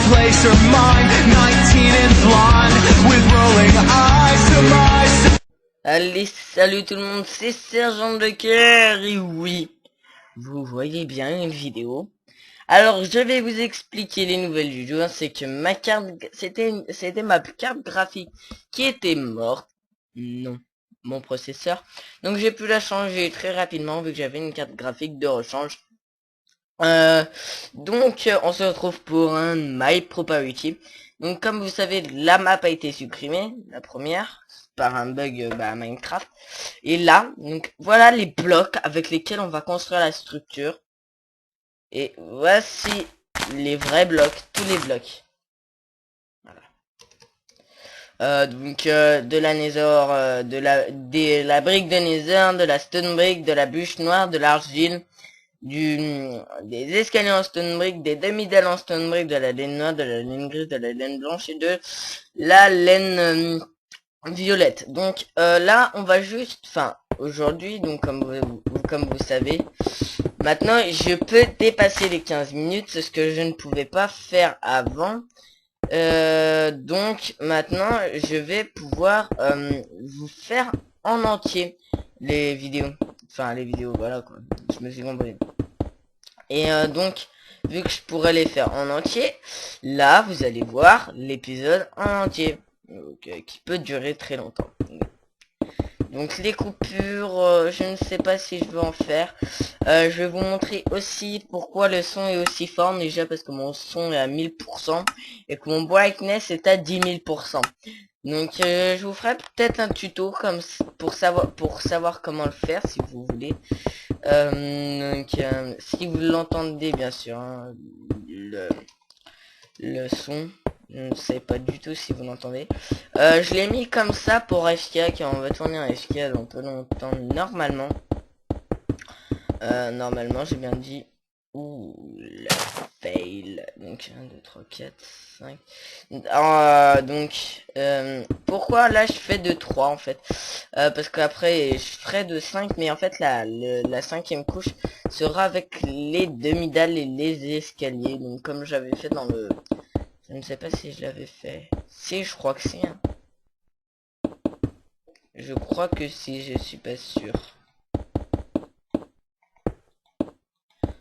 place are mine, 19 and blonde, with rolling eyes to my... Allez, salut tout le monde, c'est Sergent de Cœur, et oui, vous voyez bien une vidéo. Alors, je vais vous expliquer les nouvelles du jour. C'est que ma carte, c'était ma carte graphique qui était morte. Non, mon processeur. Donc, j'ai pu la changer très rapidement vu que j'avais une carte graphique de rechange. Donc, on se retrouve pour un My Property. Donc, comme vous savez, la map a été supprimée, la première, par un bug Minecraft. Et là, donc, voilà les blocs avec lesquels on va construire la structure. Et voici les vrais blocs, tous les blocs. Voilà. De la nether, de la brique de nether, de la stone brick, de la bûche noire, de l'argile, des escaliers en stone brick, des demi-dalles en stone brick, de la laine noire, de la laine grise, de la laine blanche et de la laine violette. Donc là, on va juste, enfin, aujourd'hui, donc comme vous savez, maintenant, je peux dépasser les 15 minutes, c'est ce que je ne pouvais pas faire avant. Donc, maintenant, je vais pouvoir vous faire en entier les vidéos. Enfin, les vidéos, voilà quoi. Je me suis compris. Et donc, vu que je pourrais les faire en entier, là, vous allez voir l'épisode en entier. Donc, qui peut durer très longtemps. Donc les coupures, je ne sais pas si je veux en faire. Je vais vous montrer aussi pourquoi le son est aussi fort. Déjà parce que mon son est à 1000% et que mon brightness est à 10 000%. Donc je vous ferai peut-être un tuto comme pour savoir comment le faire si vous voulez. Si vous l'entendez bien sûr, hein, le son. Je ne sais pas du tout si vous l'entendez. Je l'ai mis comme ça pour FK car on va tourner un FK dans peu longtemps normalement. Normalement j'ai bien dit. Ouh la fail. Donc 1, 2, 3, 4, 5. Pourquoi là je fais de 3 en fait, parce qu'après je ferai de 5 mais en fait la cinquième couche sera avec les demi-dalles et les escaliers. Donc comme j'avais fait dans le... Je ne sais pas si je l'avais fait. Si, je crois que c'est. Hein. Je crois que si, je suis pas sûr.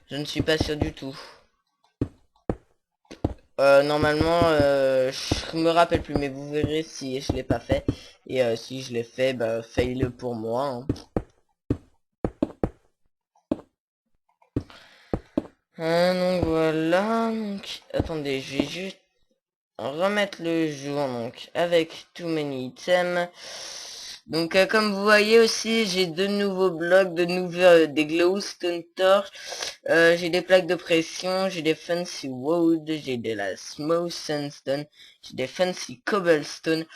Je ne suis pas sûr du tout. Normalement, je me rappelle plus, mais vous verrez si je l'ai pas fait. Et si je l'ai fait, bah, fail pour moi. Hein. Donc voilà. Donc, attendez, je vais juste remettre le jour donc avec too many items. Donc comme vous voyez aussi j'ai de nouveaux blocs, des glowstone torches, j'ai des plaques de pression, j'ai des fancy wood, j'ai de la smooth sandstone, j'ai des fancy cobblestone,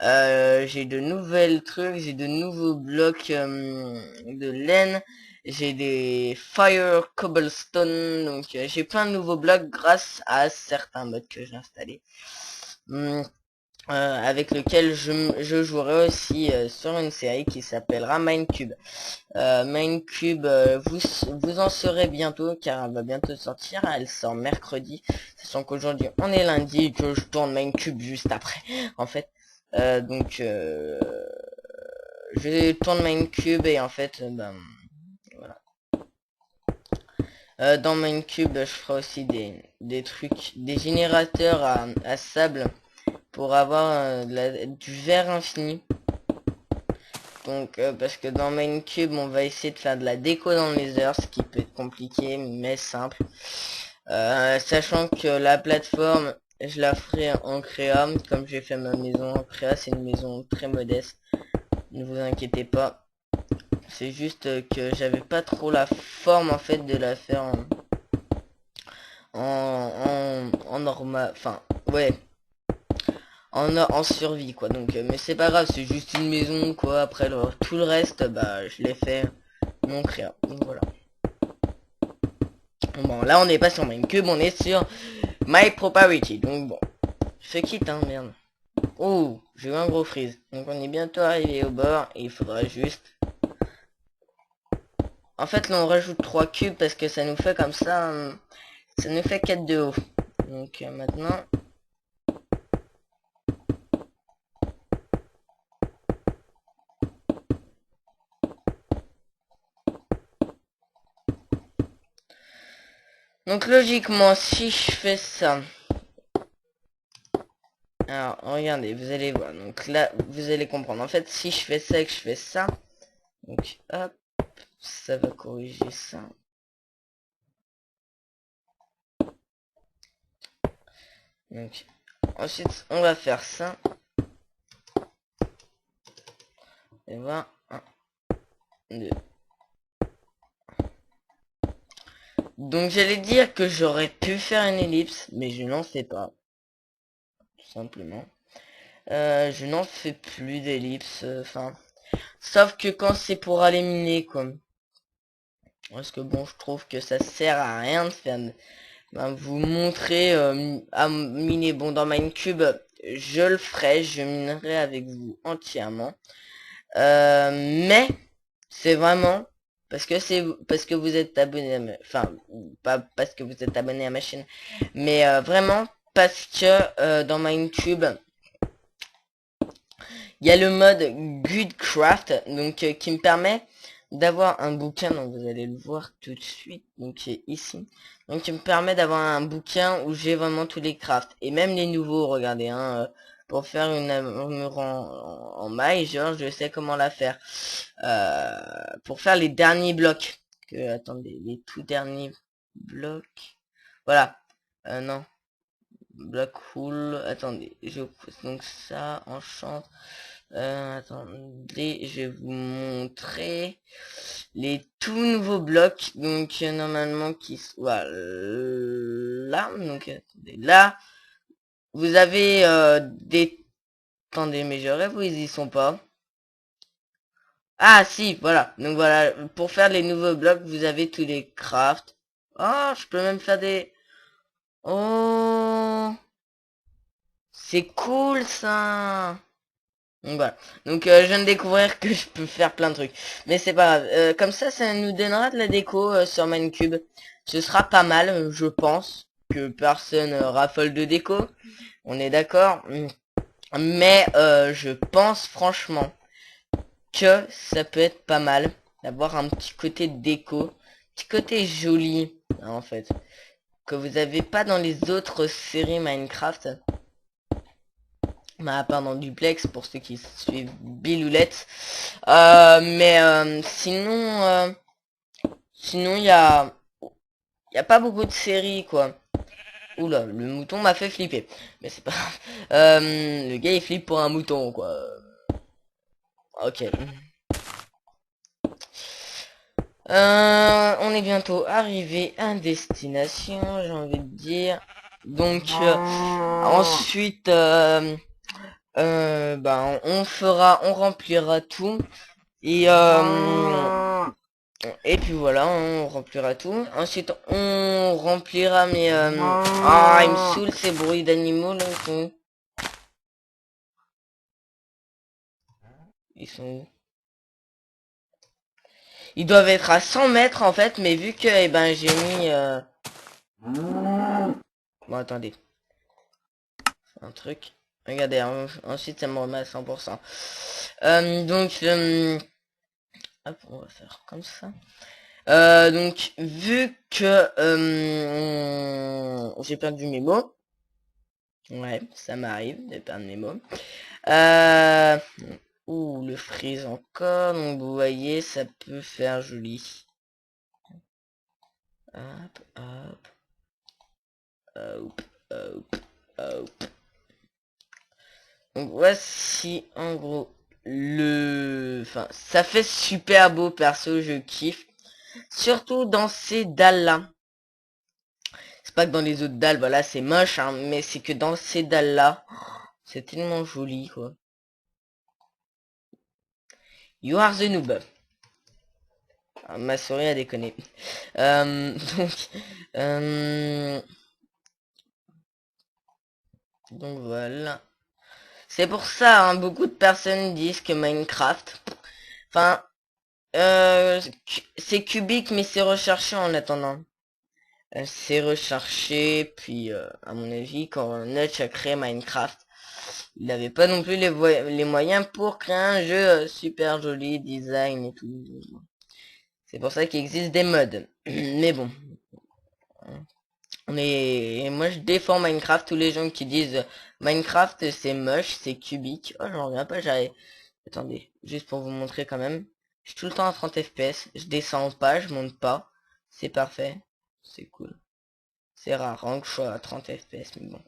j'ai de nouvelles trucs, j'ai de nouveaux blocs de laine, j'ai des fire cobblestone, donc j'ai plein de nouveaux blocs grâce à certains mods que j'ai installés. Avec lequel je jouerai aussi sur une série qui s'appellera Minecube. Minecube, vous en saurez bientôt car elle va bientôt sortir. Elle sort mercredi, sachant qu'aujourd'hui on est lundi et que je tourne Minecube juste après. En fait, je tourne Minecube et en fait, voilà. Dans Minecube, je ferai aussi des trucs, des générateurs à sable pour avoir du verre infini. Donc parce que dans Minecube on va essayer de faire de la déco dans les heures, ce qui peut être compliqué mais simple. Sachant que la plateforme je la ferai en créa, comme j'ai fait ma maison en créa, c'est une maison très modeste. Ne vous inquiétez pas. C'est juste que j'avais pas trop la forme en fait de la faire en normal. Enfin ouais. En survie quoi, donc mais c'est pas grave, c'est juste une maison quoi. Après tout le reste bah je l'ai fait mon créa, donc voilà. Bon là on n'est pas sur Minecube, on est sur My Property, donc bon je quitte hein, merde. Oh j'ai eu un gros freeze, donc on est bientôt arrivé au bord et il faudra juste, en fait là on rajoute 3 cubes parce que ça nous fait comme ça, ça nous fait 4 de haut. Donc maintenant Donc logiquement, si je fais ça, alors regardez, vous allez voir. Donc là, vous allez comprendre. En fait, si je fais ça et que je fais ça, donc hop, ça va corriger ça. Donc ensuite, on va faire ça. Et voir 1, 2. Donc j'allais dire que j'aurais pu faire une ellipse, mais je n'en fais pas. Tout simplement. Je n'en fais plus d'ellipse, enfin. Sauf que quand c'est pour aller miner, quoi. Parce que bon, je trouve que ça sert à rien de faire... Ben, vous montrer à miner. Bon, dans Minecube, je le ferai, je minerai avec vous entièrement. Mais c'est vraiment parce que vous êtes abonné à enfin pas parce que vous êtes abonné à ma chaîne, mais vraiment parce que dans Minecube il y a le mode Goodcraft, donc qui me permet d'avoir un bouquin, donc vous allez le voir tout de suite, donc qui est ici, donc qui me permet d'avoir un bouquin où j'ai vraiment tous les crafts et même les nouveaux. Regardez, hein, pour faire une armure en maille, genre je sais comment la faire. Pour faire les derniers blocs. Attendez, les tout derniers blocs. Voilà. Non. Black hole. Attendez, je donc ça enchante. Attendez, je vais vous montrer les tout nouveaux blocs. Donc normalement qui soit là. Donc attendez, là. Vous avez des. Attendez, mais je rêve où ils y sont pas. Ah si, voilà. Donc voilà, pour faire les nouveaux blocs, vous avez tous les crafts. Oh, je peux même faire des... Oh, c'est cool ça. Donc voilà. Donc je viens de découvrir que je peux faire plein de trucs. Mais c'est pas grave. Comme ça nous donnera de la déco sur Minecube. Ce sera pas mal, je pense. Que personne raffole de déco. On est d'accord. Mais je pense franchement que ça peut être pas mal d'avoir un petit côté déco, petit côté joli en fait, que vous avez pas dans les autres séries Minecraft, à part dans Duplex pour ceux qui suivent Biloulette. Mais sinon il y a pas beaucoup de séries quoi. Oula, le mouton m'a fait flipper, mais c'est pas grave. Le gars il flippe pour un mouton quoi. Ok. On est bientôt arrivé à destination, j'ai envie de dire. Donc ensuite, bah, on remplira tout et puis voilà, on remplira tout. Ensuite, on remplira mais ah, il me saoule ces bruits d'animaux là. Ils sont où? Ils doivent être à 100 mètres en fait, mais vu que eh ben j'ai mis bon attendez. Un truc. Regardez, ensuite ça me remet à 100%. Donc, hop, on va faire comme ça. Donc, vu que j'ai perdu mes mots. Ouais, ça m'arrive de perdre mes mots. Euh, ouh, le freeze encore. Donc, vous voyez, ça peut faire joli. Hop, hop. Hop, hop, hop. Donc voici en gros enfin ça fait super beau perso, je kiffe. Surtout dans ces dalles là. C'est pas que dans les autres dalles, voilà c'est moche hein, mais c'est que dans ces dalles là, c'est tellement joli quoi. You are the noob. Ah, ma souris a déconné. Donc, euh, donc voilà. C'est pour ça, hein, beaucoup de personnes disent que Minecraft, enfin, c'est cubique mais c'est recherché en attendant. C'est recherché, puis à mon avis, quand Notch a créé Minecraft, il n'avait pas non plus les moyens pour créer un jeu super joli, design et tout. C'est pour ça qu'il existe des mods. Mais bon. Moi je défends Minecraft, tous les gens qui disent Minecraft c'est moche, c'est cubique. Oh j'en reviens pas, j'arrive. Attendez, juste pour vous montrer quand même. Je suis tout le temps à 30 FPS, je descends pas, je monte pas. C'est parfait. C'est cool. C'est rare hein, que je sois à 30 FPS, mais bon.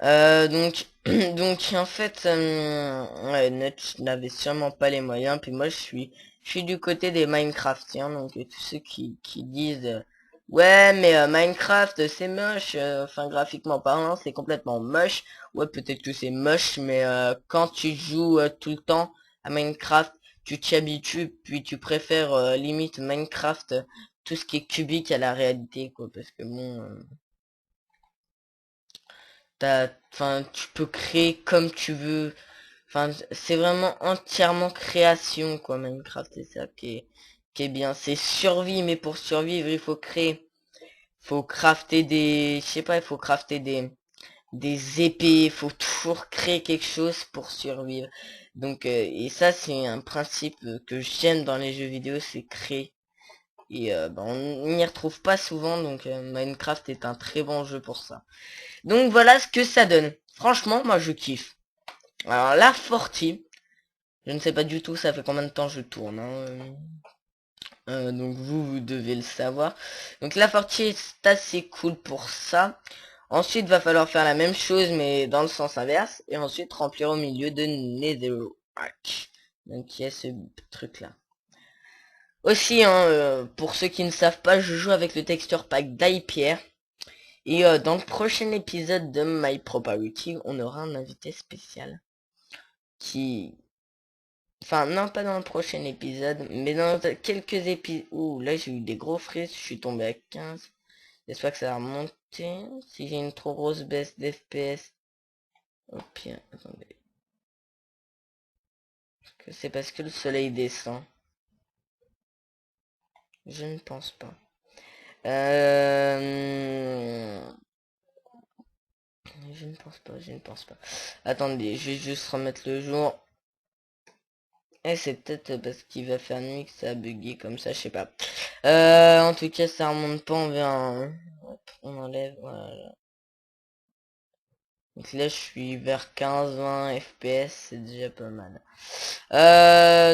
Donc, donc en fait, ouais, Notch n'avait sûrement pas les moyens. Puis moi, je suis du côté des Minecraftiens, donc tous ceux qui disent, ouais, mais Minecraft c'est moche. Enfin, graphiquement parlant, c'est complètement moche. Ouais, peut-être que c'est moche, mais quand tu joues tout le temps à Minecraft, tu t'y habitues, puis tu préfères limite Minecraft, tout ce qui est cubique à la réalité, quoi, parce que bon. Enfin, tu peux créer comme tu veux. Enfin, c'est vraiment entièrement création, quoi, Minecraft. C'est ça qui est bien. C'est survie, mais pour survivre, il faut créer. Faut crafter je sais pas, il faut crafter des épées. Il faut toujours créer quelque chose pour survivre. Donc, et ça, c'est un principe que j'aime dans les jeux vidéo, c'est créer. Et bah, on n'y retrouve pas souvent, donc Minecraft est un très bon jeu pour ça. Donc voilà ce que ça donne. Franchement, moi je kiffe. Alors la Forti, je ne sais pas du tout ça fait combien de temps je tourne. Hein, donc vous devez le savoir. Donc la Forti est assez cool pour ça. Ensuite, va falloir faire la même chose mais dans le sens inverse. Et ensuite remplir au milieu de Netherrack. Donc il y a ce truc là. Aussi, hein, pour ceux qui ne savent pas, je joue avec le texture pack d'Hypierre. Et dans le prochain épisode de My Property, on aura un invité spécial qui... Enfin, non, pas dans le prochain épisode, mais dans quelques épisodes... Ouh, là j'ai eu des gros frises, je suis tombé à 15. J'espère que ça va remonter. Si j'ai une trop grosse baisse d'FPS... Au pire, attendez. C'est parce que le soleil descend. Je ne pense pas. Je ne pense pas, je ne pense pas. Attendez, je vais juste remettre le jour. Et c'est peut-être parce qu'il va faire nuit que ça a bugué comme ça, je sais pas. En tout cas, ça remonte pas, on verra. Hop, on enlève, voilà. Donc là, je suis vers 15-20 FPS, c'est déjà pas mal.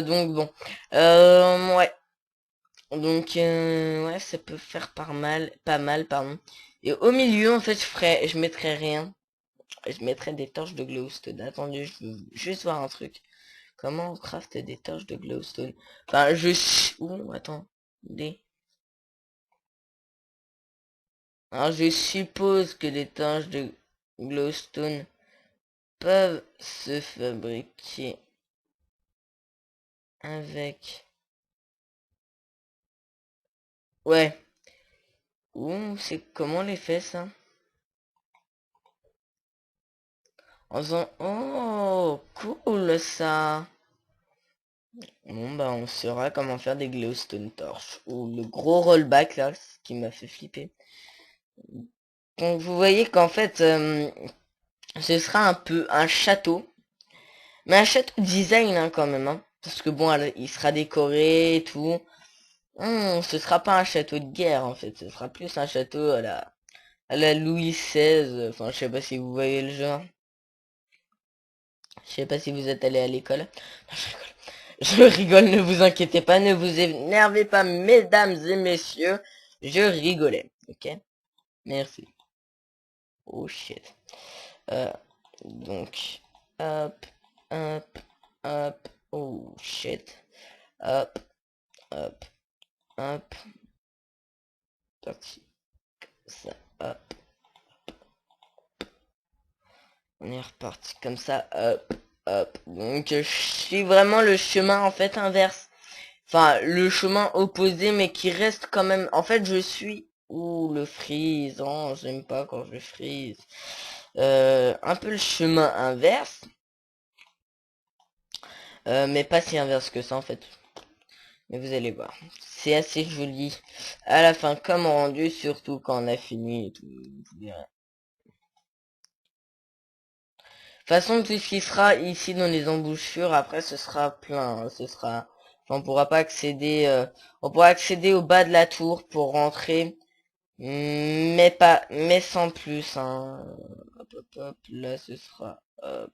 Donc bon. Ouais. Donc, ouais, ça peut faire pas mal, pardon. Et au milieu, en fait, je mettrais rien. Je mettrais des torches de glowstone. Attendez, je veux juste voir un truc. Comment on craft des torches de glowstone? Enfin, ouh, attends. Alors, je suppose que les torches de glowstone peuvent se fabriquer avec... Ouais. Ouh, c'est comment on les fait, ça? En faisant... Oh, cool, ça! Bon, bah, on saura comment faire des glowstone torches. Ou le gros rollback, là, ce qui m'a fait flipper. Donc, vous voyez qu'en fait, ce sera un peu un château. Mais un château design, hein, quand même, hein. Parce que bon, il sera décoré et tout. Ce sera pas un château de guerre, en fait. Ce sera plus un château à la Louis XVI. Enfin, je sais pas si vous voyez le genre. Je sais pas si vous êtes allé à l'école. Non, je rigole. Je rigole, ne vous inquiétez pas, ne vous énervez pas, mesdames et messieurs. Je rigolais, ok? Merci. Oh shit. Euh, donc, hop, hop, hop. Oh shit. Hop, hop, hop. Parti. Ça, hop. On est reparti comme ça, hop, hop. Donc, je suis vraiment le chemin, en fait, inverse. Enfin, le chemin opposé, mais qui reste quand même... En fait, je suis... Ouh, le freeze. Oh, j'aime pas quand je freeze. Un peu le chemin inverse. Mais pas si inverse que ça, en fait. Mais vous allez voir. C'est assez joli. À la fin, comme rendu, surtout quand on a fini et tout. Vous verrez. De toute façon, tout ce qui sera ici dans les embouchures, après, ce sera plein. Hein. Ce sera... Enfin, on pourra pas accéder... on pourra accéder au bas de la tour pour rentrer. mais sans plus, hein. Hop, hop, hop, là ce sera, hop.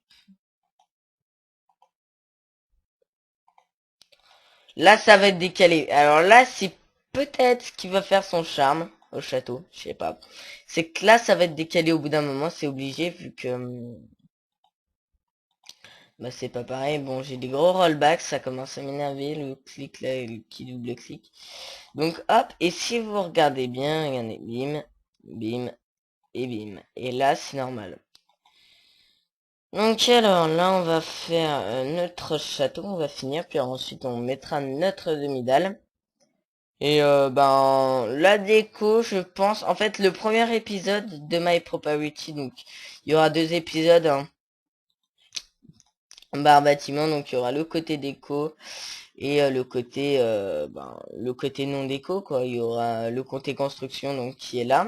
Là ça va être décalé. Alors là c'est peut-être ce qui va faire son charme au château, je sais pas. C'est que là ça va être décalé au bout d'un moment, c'est obligé vu que bah c'est pas pareil. Bon, j'ai des gros rollbacks, ça commence à m'énerver le clic là et le qui double clic. Donc hop, et si vous regardez bien, regardez, bim, bim et bim. Et là c'est normal. Donc alors là on va faire notre château, on va finir, puis ensuite on mettra notre demi-dalle. Et ben la déco je pense, en fait le premier épisode de My Property, donc il y aura deux épisodes, hein, bar bâtiment, donc il y aura le côté déco et le côté non déco quoi, il y aura le côté construction donc qui est là.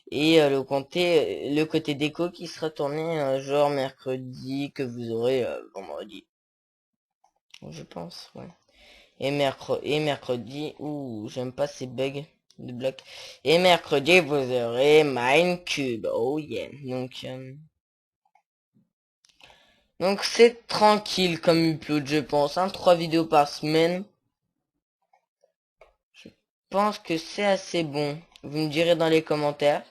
Et le côté déco qui sera tourné genre mercredi que vous aurez vendredi. Je pense, ouais. Et mercredi, ouh, j'aime pas ces bugs de blocs. Et mercredi, vous aurez Minecube. Oh yeah. Donc c'est tranquille comme upload, je pense. Hein, 3 vidéos par semaine. Je pense que c'est assez bon. Vous me direz dans les commentaires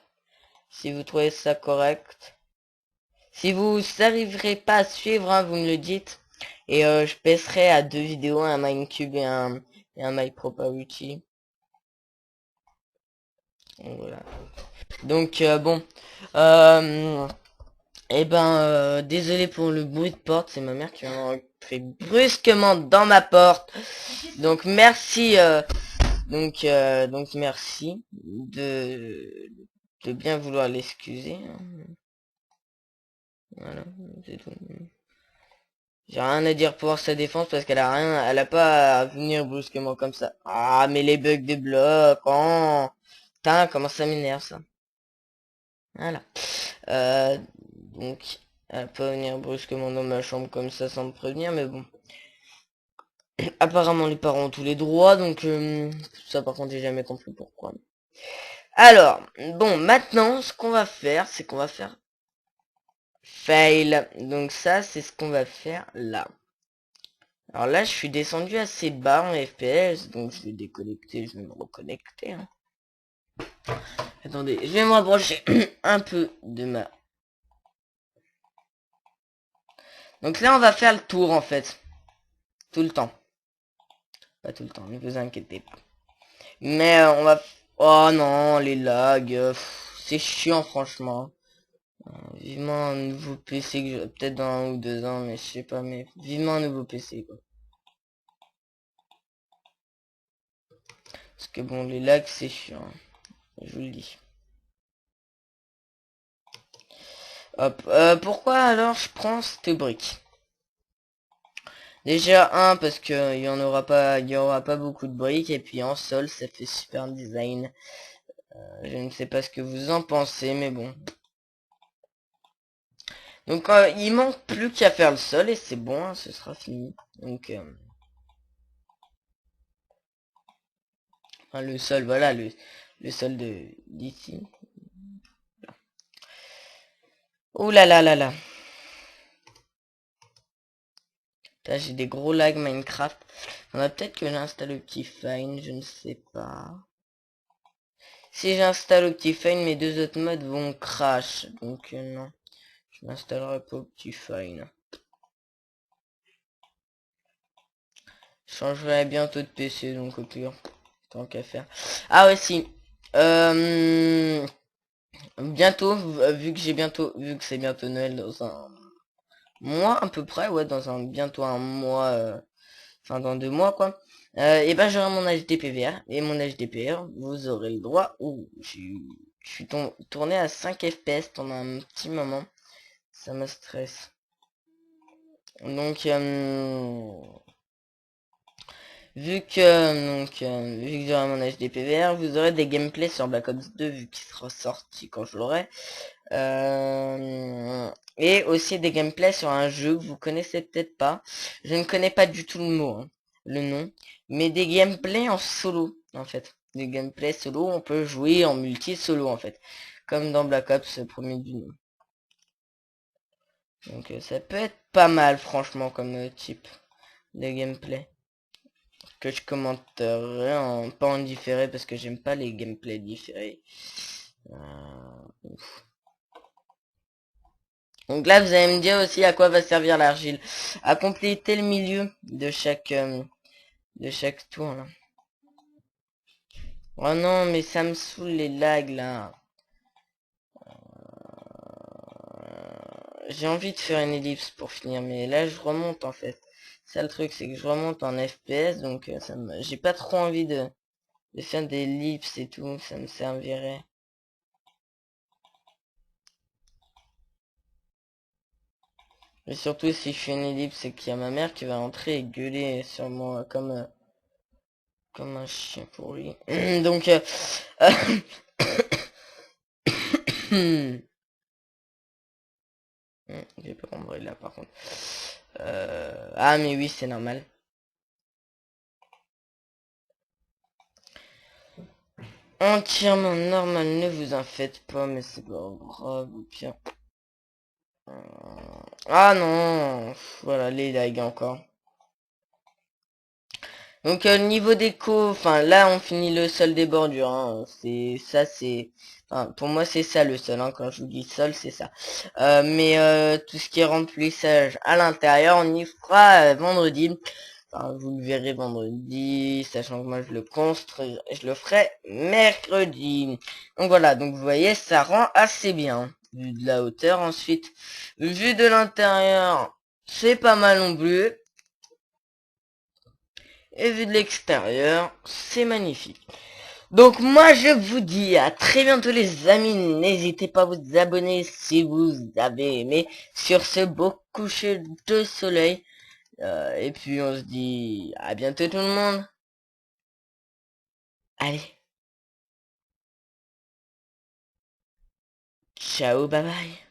si vous trouvez ça correct. Si vous n'arriverez pas à suivre, hein, vous me le dites. Et je baisserai à 2 vidéos, un Minecube et un MyProperty. Donc, voilà. Donc bon. Euh, désolé pour le bruit de porte, c'est ma mère qui vient rentrer brusquement dans ma porte. Donc merci. Donc merci de bien vouloir l'excuser. Hein. Voilà, c'est tout. J'ai rien à dire pour sa défense parce qu'elle a rien, elle a pas à venir brusquement comme ça. Ah, mais les bugs des blocs, oh, putain, comment ça m'énerve ça. Voilà. Donc, elle a pas à venir brusquement dans ma chambre comme ça sans me prévenir, mais bon. Apparemment, les parents ont tous les droits, donc ça par contre, j'ai jamais compris pourquoi. Alors, bon, maintenant, ce qu'on va faire, c'est qu'on va faire fail. Donc ça, c'est ce qu'on va faire là. Alors là, je suis descendu assez bas en FPS, donc je vais déconnecter, je vais me reconnecter. Hein. Attendez, je vais me rapprocher un peu de ma... Donc là, on va faire le tour, en fait. Tout le temps. Pas tout le temps, ne vous inquiétez pas. Mais on va... Oh non, les lags, c'est chiant, franchement. Vivement un nouveau PC, que j'aurai peut-être dans 1 ou 2 ans, mais je sais pas, mais vivement un nouveau PC, quoi. Parce que bon, les lags, c'est chiant. Hein. Je vous le dis. Hop, pourquoi alors je prends cette brique? Déjà parce que il y aura pas beaucoup de briques et puis en sol ça fait super design. Je ne sais pas ce que vous en pensez mais bon. Donc il manque plus qu'à faire le sol et c'est bon, hein, ce sera fini. Donc enfin, le sol, voilà le sol de d'ici. Oh là là là là. J'ai des gros lags Minecraft. On a peut-être que j'installe Optifine, je ne sais pas. Si j'installe Optifine, mes 2 autres modes vont crash. Donc non, je m'installerai pas Optifine. Je changerai bientôt de PC, donc au pire, tant qu'à faire. Ah ouais, si. Bientôt, vu que c'est bientôt Noël dans un mois à peu près, ouais, bientôt un mois, enfin dans 2 mois quoi. Et ben j'aurai mon HDPVR et mon HDPR, vous aurez le droit. Ouh, je suis tourné à 5 FPS pendant un petit moment, ça me stresse. Donc vu que j'aurai mon HDPVR, vous aurez des gameplays sur Black Ops 2 vu qu'il sera sorti quand je l'aurai. Et aussi des gameplays sur un jeu que vous connaissez peut-être pas. Je ne connais pas du tout le mot, hein, le nom, mais des gameplays en solo en fait. du gameplay solo, on peut jouer en multi solo en fait, comme dans Black Ops premier du nom. Donc ça peut être pas mal franchement comme type de gameplay. Que je commenterai pas en différé parce que j'aime pas les gameplays différés. Donc là vous allez me dire aussi à quoi va servir l'argile. À compléter le milieu de chaque tour là. Oh non mais ça me saoule les lags là. J'ai envie de faire une ellipse pour finir mais là je remonte en fait. Ça le truc c'est que je remonte en FPS donc j'ai pas trop envie de faire des ellipses et tout, ça me servirait. Et surtout si je fais une ellipse c'est qu'il y a ma mère qui va rentrer et gueuler sur moi comme un chien pour lui. Donc j'ai pas compris là par contre. Ah mais oui c'est normal. Entièrement normal, ne vous en faites pas, mais c'est pas grave ou pire. Ah non, voilà les lags encore. Donc niveau déco, enfin là on finit le sol des bordures, hein. C'est ça c'est, enfin, pour moi c'est ça le sol, hein. Quand je vous dis sol c'est ça. Mais tout ce qui est remplissage à l'intérieur on y fera vendredi. Enfin vous le verrez vendredi, sachant que moi je le construis, je le ferai mercredi. Donc voilà, donc vous voyez ça rend assez bien vu de la hauteur. Ensuite vu de l'intérieur c'est pas mal non plus. Et vu de l'extérieur, c'est magnifique. Donc moi je vous dis à très bientôt les amis. N'hésitez pas à vous abonner si vous avez aimé sur ce beau coucher de soleil. Et puis on se dit à bientôt tout le monde. Allez. Ciao, bye bye.